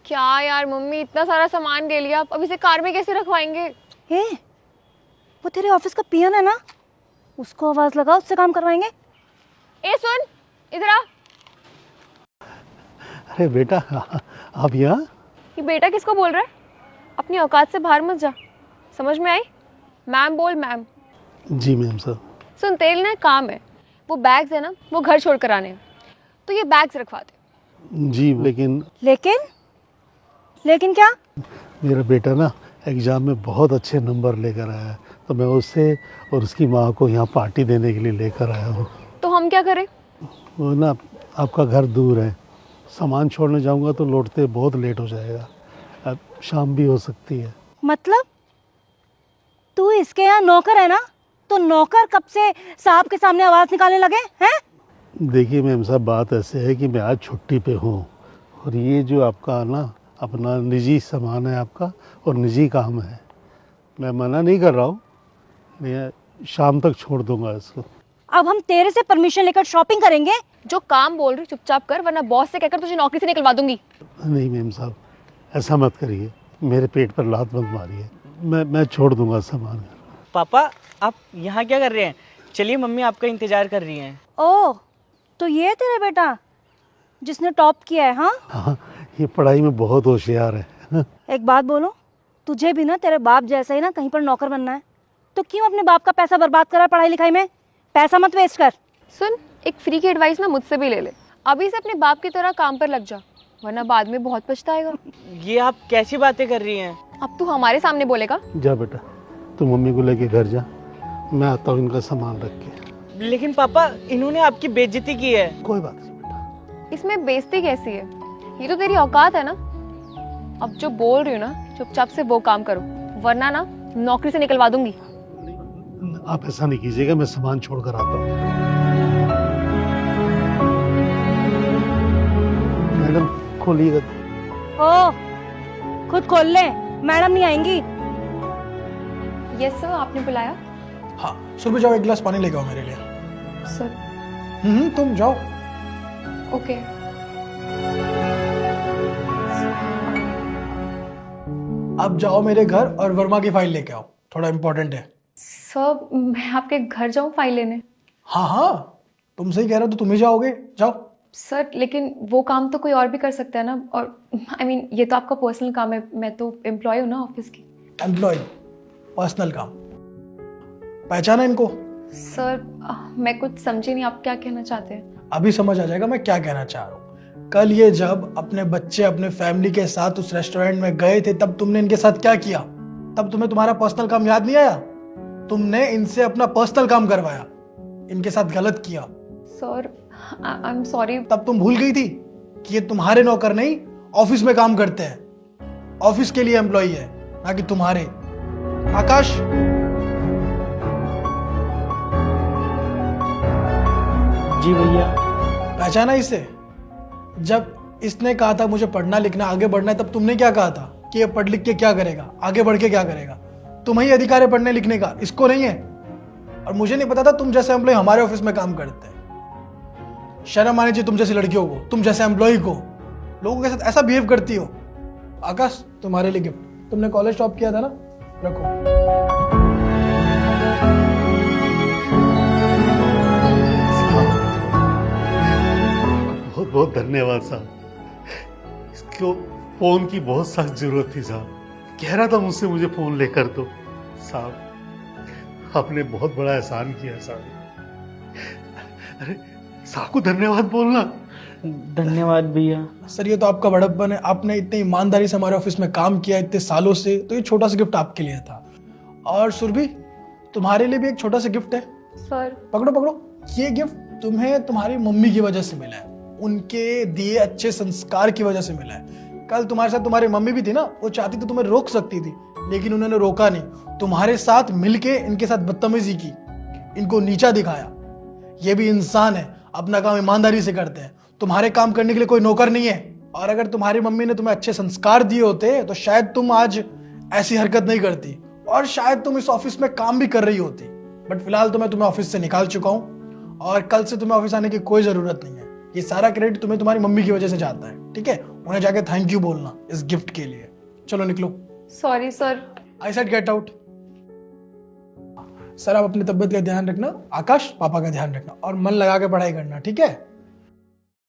क्या यार मम्मी, इतना सारा सामान ले लिया, अब इसे कार में कैसे रखवाएंगे? वो तेरे ऑफिस का पियन है ना, उसको आवाज लगा, उससे काम करवाएंगे। ए सुन, इधर आ। अरे बेटा, आप यहाँ? ये बेटा किसको बोल रहा है? अपनी औकात से बाहर मत जा, समझ में आई? मैम बोल, मैम। जी मैम साहब। सुन, तेरे लिए काम है, वो बैग्स है ना, वो घर छोड़ कर आने हैं, तो ये बैग्स रखवा दे। जी लेकिन लेकिन क्या? मेरा बेटा ना एग्ज़ाम में बहुत अच्छे नंबर लेकर आया है, तो मैं उससे और उसकी माँ को यहाँ पार्टी देने के लिए लेकर आया हूँ। तो हम क्या करें? वो ना, आपका घर दूर है, सामान छोड़ने जाऊँगा तो लौटते बहुत लेट हो जाएगा, अब शाम भी हो सकती है। मतलब तू इसके यहाँ नौकर है ना, तो नौकर कब से साहब के सामने आवाज निकालने लगे हैं? देखिए मैम साहब, बात ऐसे है कि मैं आज छुट्टी पे हूँ, और ये जो आपका ना अपना निजी सामान है आपका, और निजी काम है, मैं मना नहीं कर रहा हूँ, मैं शाम तक छोड़ दूंगा इसको। अब हम तेरे से परमिशन लेकर शॉपिंग करेंगे? जो काम बोल रही चुपचाप कर, वरना बॉस से कहकर तुझे नौकरी से निकलवा दूंगी। नहीं मैम साहब, ऐसा मत करिए, मेरे पेट पर लात मत मारिए, मैं छोड़ दूंगा सामान। पापा, आप यहाँ क्या कर रहे हैं? चलिए, मम्मी आपका इंतजार कर रही हैं। ओह, तो ये है तेरा बेटा जिसने टॉप किया है? हाँ हाँ, ये पढ़ाई में बहुत होशियार है। एक बात बोलो, तुझे भी ना तेरे बाप जैसा ही ना कहीं पर नौकर बनना है, तो क्यों अपने बाप का पैसा बर्बाद करा पढ़ाई लिखाई में? पैसा मत वेस्ट कर। सुन, एक फ्री की एडवाइस ना मुझसे भी ले ले, अभी से अपने बाप की तरह काम पर लग जा, वरना बाद में बहुत पछताएगा। ये आप कैसी बातें कर रही हैं? अब तू हमारे सामने बोलेगा? जा बेटा, तू मम्मी को लेके घर जा, मैं आता हूँ इनका सामान रख के। लेकिन पापा, इन्होंने आपकी बेइज्जती की है। कोई बात नहीं बेटा। इसमें बेइज्जती कैसी है? ये तो तेरी औकात है ना। अब जो बोल रही हूँ ना, चुपचाप से वो काम करो, वरना ना नौकरी से निकलवा दूंगी। आप ऐसा नहीं कीजिएगा, मैं सामान छोड़ कर आता हूँ। मैडम खोलिएगा। ओ, खुद खोल ले, मैडम नहीं आएंगी। यस सर, आपने बुलाया? हाँ, सुबह जाओ, एक गिलास पानी लेके आओ मेरे लिए। सर। तुम जाओ। ओके। अब जाओ मेरे घर और वर्मा की फाइल लेके आओ, थोड़ा इम्पोर्टेंट है। सर, मैं आपके घर जाऊँ फाइल लेने? हाँ हाँ, तुम सही कह रहे हो, तो तुम ही जाओगे, जाओ। सर, लेकिन वो काम तो कोई और भी कर सकता है ना, और आई मीन ये तो आपका पर्सनल काम है, मैं तो एम्प्लॉय हूँ ना ऑफिस की। एम्प्लॉय, पर्सनल काम, पहचाना इनको? सर, मैं कुछ समझी नहीं, आप क्या कहना चाहते हैं? अभी समझ आ जाएगा मैं क्या कहना चाह रहा हूँ। कल ये जब अपने बच्चे अपने फैमिली के साथ उस रेस्टोरेंट में गए थे, तब तुमने इनके साथ क्या किया? तब तुम्हें तुम्हारा पर्सनल काम याद नहीं आया? तुमने इनसे अपना पर्सनल काम करवाया, इनके साथ गलत किया। Sir, I am sorry. तब तुम भूल गई थी कि ये तुम्हारे नौकर नहीं, ऑफिस में काम करते हैं, ऑफिस के लिए एम्प्लॉई है, ना कि तुम्हारे। आकाश, जी भैया। पहचाना इसे? जब इसने कहा था मुझे पढ़ना लिखना आगे बढ़ना है, तब तुमने क्या कहा था कि ये पढ़ लिख के क्या करेगा, आगे बढ़ के क्या करेगा? तुम्हें ही अधिकार है पढ़ने लिखने का, इसको नहीं है। और मुझे नहीं पता था तुम जैसे एम्प्लॉय हमारे ऑफिस में काम करते हैं। शर्म आनी चाहिए तुम जैसी लड़कियों को, तुम जैसे एम्प्लॉय को, लोगों के साथ ऐसा बिहेव करती हो। आकाश, तुम्हारे लिए गिफ्ट, तुमने कॉलेज टॉप किया था ना, रखो। बहुत बहुत धन्यवाद साहब, इसको फोन की बहुत सख्त जरूरत थी साहब, कह रहा था मुझसे मुझे फोन लेकर दो। साहब, आपने बहुत बड़ा एहसान किया साहब। अरे साहब को धन्यवाद बोलना। धन्यवाद भैया। सर, ये तो आपका बड़प्पन है, आपने इतनी ईमानदारी से हमारे ऑफिस में काम किया इतने सालों से, तो ये छोटा सा गिफ्ट आपके लिए था। और सुरभि, तुम्हारे लिए भी एक छोटा सा गिफ्ट है। सर। पकड़ो पकड़ो, ये गिफ्ट तुम्हें तुम्हारी मम्मी की वजह से मिला है, उनके दिए अच्छे संस्कार की वजह से मिला है। कल तुम्हारे साथ तुम्हारी मम्मी भी थी ना, वो चाहती तो तुम्हें रोक सकती थी, लेकिन उन्होंने रोका नहीं, तुम्हारे साथ मिलके इनके साथ बदतमीजी की, इनको नीचा दिखाया। ये भी इंसान है, अपना काम ईमानदारी से करते हैं, तुम्हारे काम करने के लिए कोई नौकर नहीं है। और अगर तुम्हारी मम्मी ने तुम्हें अच्छे संस्कार दिए होते तो शायद तुम आज ऐसी हरकत नहीं करती, और शायद तुम इस ऑफिस में काम भी कर रही होती। बट फिलहाल तो मैं तुम्हें ऑफिस से निकाल चुका हूँ, और कल से तुम्हें ऑफिस आने की कोई जरूरत नहीं है। ये सारा क्रेडिट तुम्हें तुम्हारी मम्मी की वजह से जाता है, ठीक है? उन्हें जाके थैंक यू बोलना इस गिफ्ट के लिए। चलो निकलो। Sorry sir. I said get out. Sir आप अपनी तबीयत का ध्यान रखना, आकाश पापा का ध्यान रखना और मन लगा के पढ़ाई करना, ठीक है?